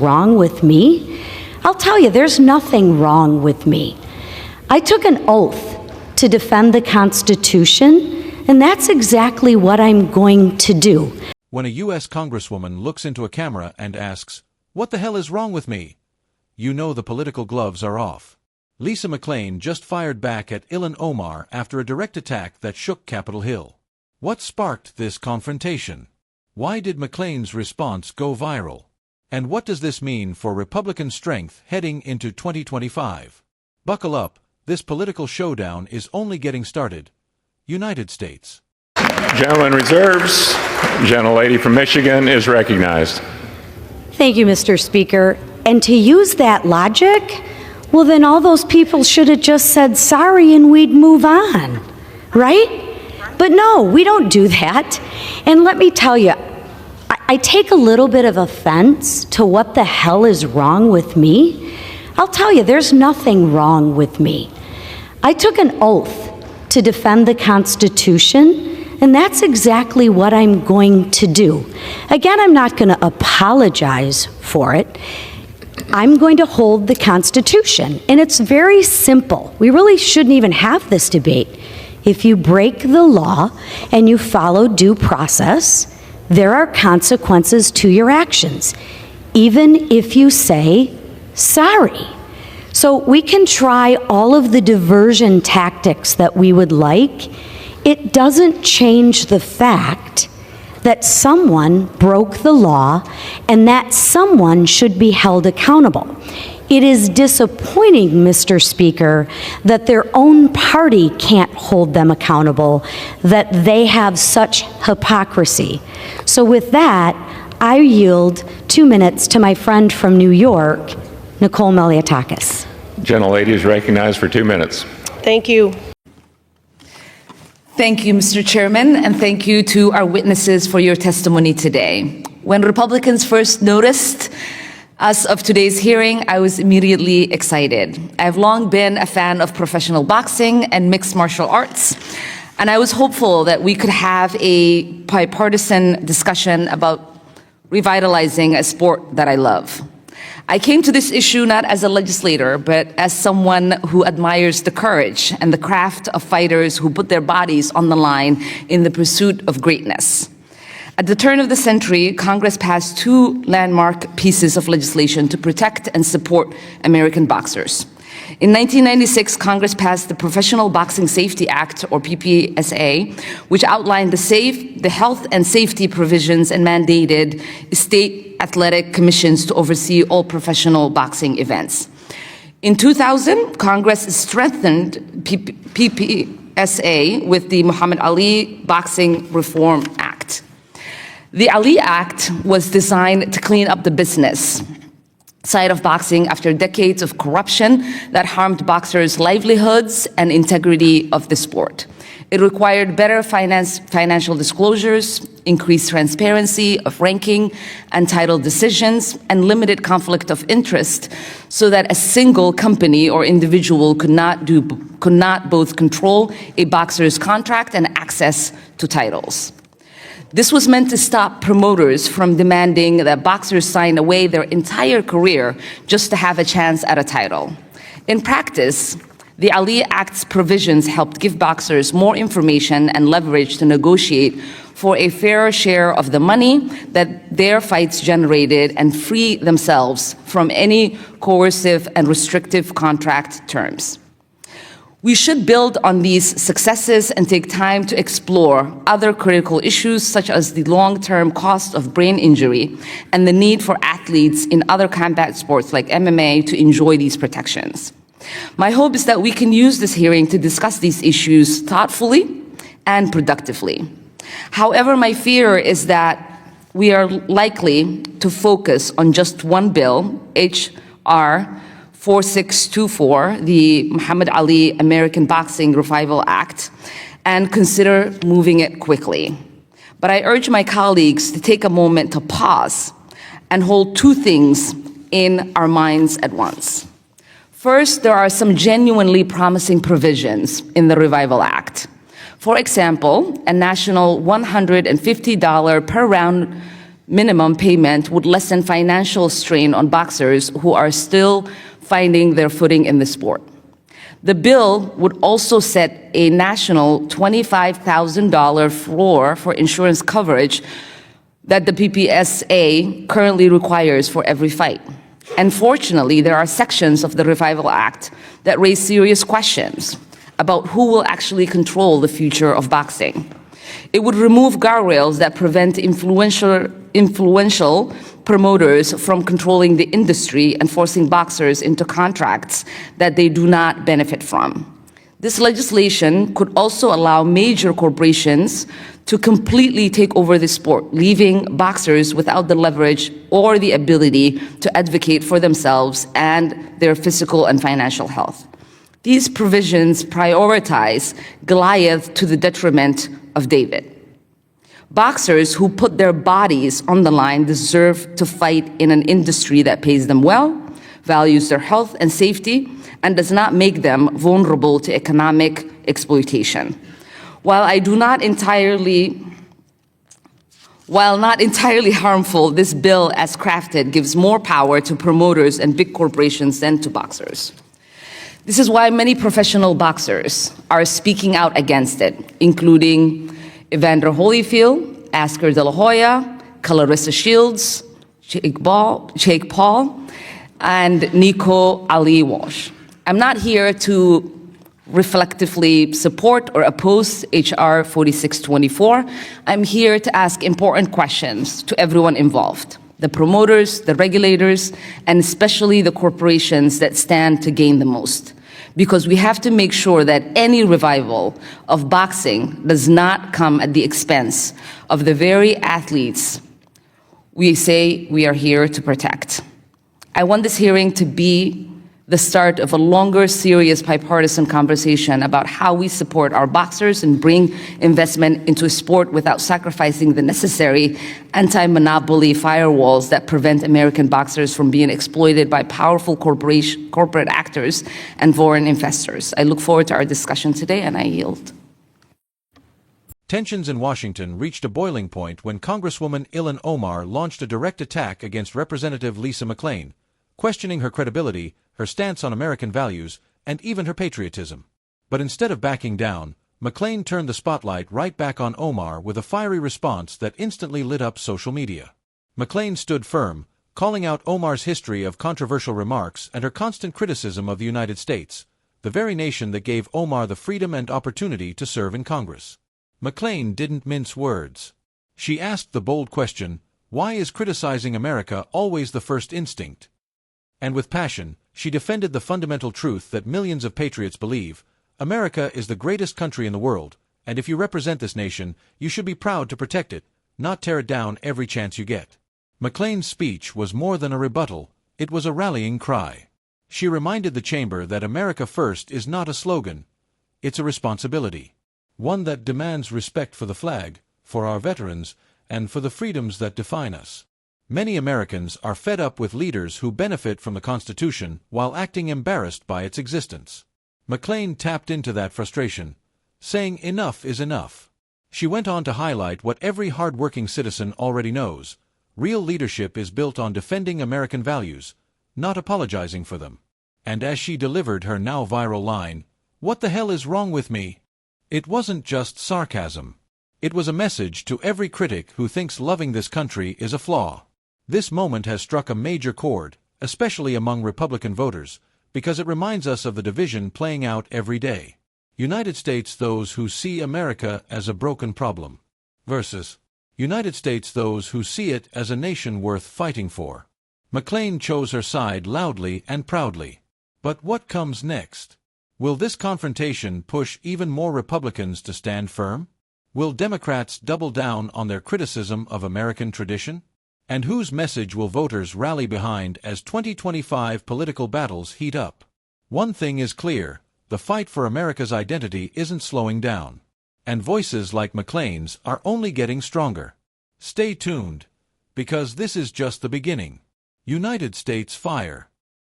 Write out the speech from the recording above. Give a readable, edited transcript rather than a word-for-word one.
Wrong with me? I'll tell you, there's nothing wrong with me. I took an oath to defend the Constitution, and that's exactly what I'm going to do. When a U.S. Congresswoman looks into a camera and asks, "What the hell is wrong with me?" you know the political gloves are off. Lisa McClain just fired back at Ilhan Omar after a direct attack that shook Capitol Hill. What sparked this confrontation? Why did McClain's response go viral? And what does this mean for Republican strength heading into 2025? Buckle up, this political showdown is only getting started. United States. Gentleman reserves. Gentlelady from Michigan is recognized. Thank you, Mr. Speaker. And to use that logic, well, then all those people should have just said sorry and we'd move on, right? But no, we don't do that. And let me tell you, I take a little bit of offense to what the hell is wrong with me. I'll tell you, there's nothing wrong with me. I took an oath to defend the Constitution, and that's exactly what I'm going to do. Again, I'm not going to apologize for it. I'm going to hold the Constitution, and it's very simple. We really shouldn't even have this debate. If you break the law and you follow due process, there are consequences to your actions, even if you say sorry. So we can try all of the diversion tactics that we would like. It doesn't change the fact that someone broke the law and that someone should be held accountable. It is disappointing, Mr. Speaker, that their own party can't hold them accountable, that they have such hypocrisy. So with that, I yield 2 minutes to my friend from New York, Nicole Meliatakis. Gentlelady is recognized for 2 minutes. Thank you. Thank you, Mr. Chairman, and thank you to our witnesses for your testimony today. When Republicans first noticed us of today's hearing, I was immediately excited. I've long been a fan of professional boxing and mixed martial arts, and I was hopeful that we could have a bipartisan discussion about revitalizing a sport that I love. I came to this issue not as a legislator, but as someone who admires the courage and the craft of fighters who put their bodies on the line in the pursuit of greatness. At the turn of the century, Congress passed 2 landmark pieces of legislation to protect and support American boxers. In 1996, Congress passed the Professional Boxing Safety Act, or PPSA, which outlined the health and safety provisions and mandated state athletic commissions to oversee all professional boxing events. In 2000, Congress strengthened PPSA with the Muhammad Ali Boxing Reform Act. The Ali Act was designed to clean up the business side of boxing after decades of corruption that harmed boxers' livelihoods and integrity of the sport. It required better financial disclosures, increased transparency of ranking and title decisions, and limited conflict of interest so that a single company or individual could not both control a boxer's contract and access to titles. This was meant to stop promoters from demanding that boxers sign away their entire career just to have a chance at a title. In practice, the Ali Act's provisions helped give boxers more information and leverage to negotiate for a fair share of the money that their fights generated and free themselves from any coercive and restrictive contract terms. We should build on these successes and take time to explore other critical issues such as the long-term cost of brain injury and the need for athletes in other combat sports like MMA to enjoy these protections. My hope is that we can use this hearing to discuss these issues thoughtfully and productively. However, my fear is that we are likely to focus on just one bill, H.R. 4624, the Muhammad Ali American Boxing Revival Act, and consider moving it quickly. But I urge my colleagues to take a moment to pause and hold 2 things in our minds at once. First, there are some genuinely promising provisions in the Revival Act. For example, a national $150 per round minimum payment would lessen financial strain on boxers who are still finding their footing in the sport. The bill would also set a national $25,000 floor for insurance coverage that the PPSA currently requires for every fight. Unfortunately, there are sections of the Revival Act that raise serious questions about who will actually control the future of boxing. It would remove guardrails that prevent influential promoters from controlling the industry and forcing boxers into contracts that they do not benefit from. This legislation could also allow major corporations to completely take over the sport, leaving boxers without the leverage or the ability to advocate for themselves and their physical and financial health. These provisions prioritize Goliath to the detriment of David. Boxers who put their bodies on the line deserve to fight in an industry that pays them well, values their health and safety, and does not make them vulnerable to economic exploitation. While not entirely harmful, this bill as crafted gives more power to promoters and big corporations than to boxers. This is why many professional boxers are speaking out against it, including Evander Holyfield, Oscar De La Hoya, Clarissa Shields, Jake Paul, and Nico Ali Walsh. I'm not here to reflectively support or oppose HR 4624. I'm here to ask important questions to everyone involved, the promoters, the regulators, and especially the corporations that stand to gain the most. Because we have to make sure that any revival of boxing does not come at the expense of the very athletes we say we are here to protect. I want this hearing to be the start of a longer, serious, bipartisan conversation about how we support our boxers and bring investment into a sport without sacrificing the necessary anti-monopoly firewalls that prevent American boxers from being exploited by powerful corporate actors and foreign investors. I look forward to our discussion today, and I yield. Tensions in Washington reached a boiling point when Congresswoman Ilhan Omar launched a direct attack against Representative Lisa McClain, questioning her credibility, her stance on American values, and even her patriotism. But instead of backing down, McClain turned the spotlight right back on Omar with a fiery response that instantly lit up social media. McClain stood firm, calling out Omar's history of controversial remarks and her constant criticism of the United States, the very nation that gave Omar the freedom and opportunity to serve in Congress. McClain didn't mince words. She asked the bold question, why is criticizing America always the first instinct? And with passion, she defended the fundamental truth that millions of patriots believe: America is the greatest country in the world, and if you represent this nation, you should be proud to protect it, not tear it down every chance you get. McClain's speech was more than a rebuttal, it was a rallying cry. She reminded the chamber that America first is not a slogan, it's a responsibility. One that demands respect for the flag, for our veterans, and for the freedoms that define us. Many Americans are fed up with leaders who benefit from the Constitution while acting embarrassed by its existence. McClain tapped into that frustration, saying enough is enough. She went on to highlight what every hard-working citizen already knows: real leadership is built on defending American values, not apologizing for them. And as she delivered her now viral line, "What the hell is wrong with me?" it wasn't just sarcasm. It was a message to every critic who thinks loving this country is a flaw. This moment has struck a major chord, especially among Republican voters, because it reminds us of the division playing out every day. United States those who see America as a broken problem, versus United States those who see it as a nation worth fighting for. McClain chose her side loudly and proudly. But what comes next? Will this confrontation push even more Republicans to stand firm? Will Democrats double down on their criticism of American tradition? And whose message will voters rally behind as 2025 political battles heat up? One thing is clear: the fight for America's identity isn't slowing down. And voices like McClain's are only getting stronger. Stay tuned, because this is just the beginning. United States fire.